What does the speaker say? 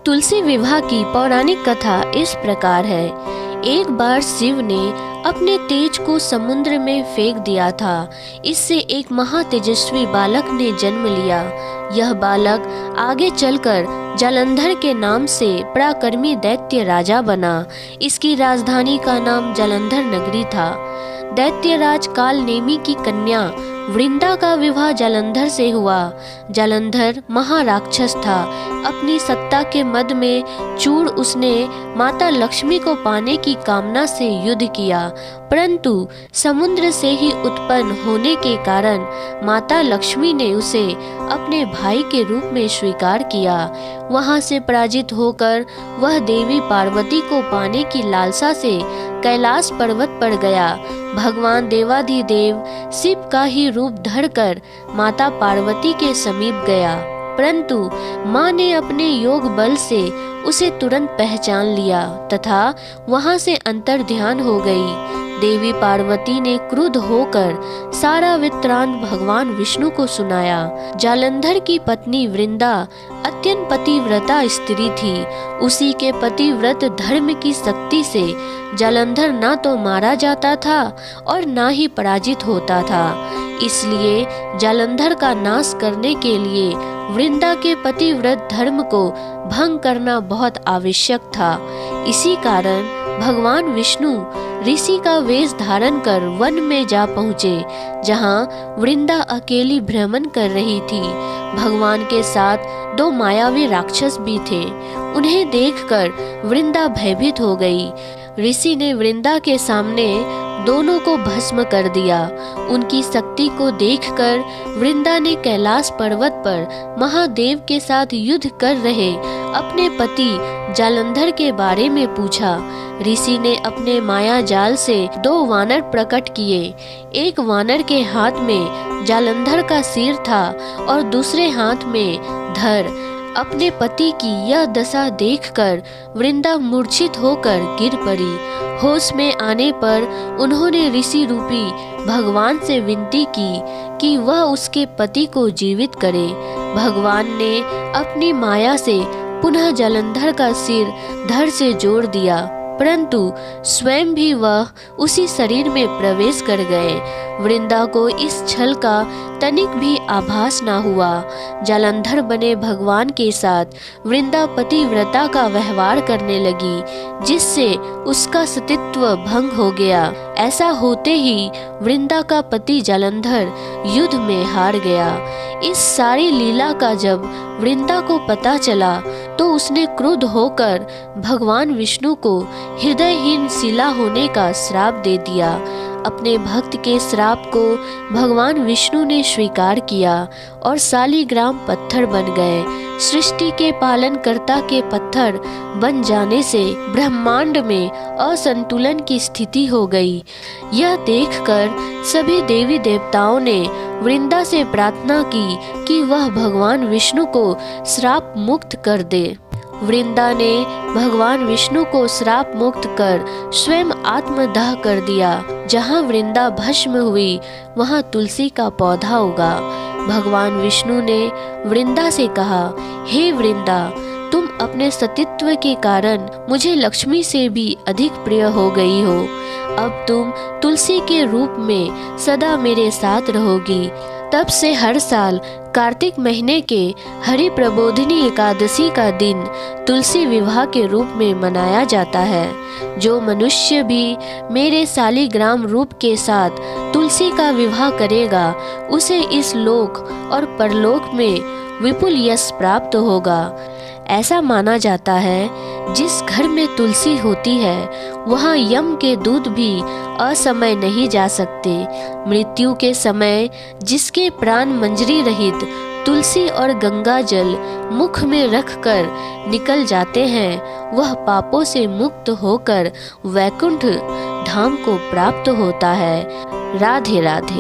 तुलसी विवाह की पौराणिक कथा इस प्रकार है। एक बार शिव ने अपने तेज को समुद्र में फेंक दिया था। इससे एक महातेजस्वी बालक ने जन्म लिया। यह बालक आगे चलकर जालंधर के नाम से पराक्रमी दैत्य राजा बना। इसकी राजधानी का नाम जालंधर नगरी था। दैत्यराज कालनेमी की कन्या वृंदा का विवाह जालंधर से हुआ। जालंधर महाराक्षस था। अपनी सत्ता के मद में चूर उसने माता लक्ष्मी को पाने की कामना से युद्ध किया, परंतु समुद्र से ही उत्पन्न होने के कारण माता लक्ष्मी ने उसे अपने भाई के रूप में स्वीकार किया। वहां से पराजित होकर वह देवी पार्वती को पाने की लालसा से कैलाश पर्वत पर गया। भगवान देवाधिदेव शिव का ही रूप धरकर माता पार्वती के समीप गया, परंतु माँ ने अपने योग बल से उसे तुरंत पहचान लिया तथा वहां से अंतर्ध्यान हो गई। देवी पार्वती ने क्रुद्ध होकर सारा वृत्तांत भगवान विष्णु को सुनाया। जालंधर की पत्नी वृंदा अत्यंत पतिव्रता स्त्री थी। उसी के पतिव्रत धर्म की शक्ति से जालंधर ना तो मारा जाता था और ना ही पराजित होता था। इसलिए जालंधर का नाश करने के लिए वृंदा के पतिव्रत धर्म को भंग करना बहुत आवश्यक था। इसी कारण भगवान विष्णु ऋषि का वेश धारण कर वन में जा पहुँचे, जहाँ वृंदा अकेली भ्रमण कर रही थी। भगवान के साथ दो मायावी राक्षस भी थे। उन्हें देखकर वृंदा भयभीत हो गई। ऋषि ने वृंदा के सामने दोनों को भस्म कर दिया। उनकी शक्ति को देखकर वृंदा ने कैलाश पर्वत पर महादेव के साथ युद्ध कर रहे अपने पति जालंधर के बारे में पूछा। ऋषि ने अपने माया जाल से दो वानर प्रकट किए। एक वानर के हाथ में जालंधर का सिर था और दूसरे हाथ में धर। अपने पति की यह दशा देखकर वृंदा मूर्छित होकर गिर पड़ी। होश में आने पर उन्होंने ऋषि रूपी भगवान से विनती की कि वह उसके पति को जीवित करे। भगवान ने अपनी माया से पुनः जालंधर का सिर धड़ से जोड़ दिया, परंतु स्वयं भी वह उसी शरीर में प्रवेश कर गए। वृंदा को इस छल का तनिक भी आभास न हुआ। जालंधर बने भगवान के साथ वृंदा पतिव्रता का व्यवहार करने लगी, जिससे उसका सतीत्व भंग हो गया। ऐसा होते ही वृंदा का पति जालंधर युद्ध में हार गया। इस सारी लीला का जब वृंदा को पता चला तो उसने क्रुद्ध होकर भगवान विष्णु को हृदयहीन शिला होने का श्राप दे दिया। अपने भक्त के श्राप को भगवान विष्णु ने स्वीकार किया और शालिग्राम पत्थर बन गए। सृष्टि के पालनकर्ता के पत्थर बन जाने से ब्रह्मांड में असंतुलन की स्थिति हो गई। यह देखकर सभी देवी देवताओं ने वृंदा से प्रार्थना की कि वह भगवान विष्णु को श्राप मुक्त कर दे। वृंदा ने भगवान विष्णु को श्राप मुक्त कर स्वयं आत्मदाह कर दिया। जहाँ वृंदा भस्म हुई वहाँ तुलसी का पौधा उगा। भगवान विष्णु ने वृंदा से कहा, हे वृंदा, तुम अपने सतीत्व के कारण मुझे लक्ष्मी से भी अधिक प्रिय हो गई हो। अब तुम तुलसी के रूप में सदा मेरे साथ रहोगी। तब से हर साल कार्तिक महीने के हरि प्रबोधिनी एकादशी का दिन तुलसी विवाह के रूप में मनाया जाता है। जो मनुष्य भी मेरे शालिग्राम रूप के साथ तुलसी का विवाह करेगा, उसे इस लोक और परलोक में विपुल यश प्राप्त होगा। ऐसा माना जाता है, जिस घर में तुलसी होती है वहाँ यम के दूत भी असमय नहीं जा सकते। मृत्यु के समय जिसके प्राण मंजरी रहित तुलसी और गंगा जल मुख में रखकर निकल जाते हैं, वह पापों से मुक्त होकर वैकुंठ धाम को प्राप्त होता है। राधे राधे।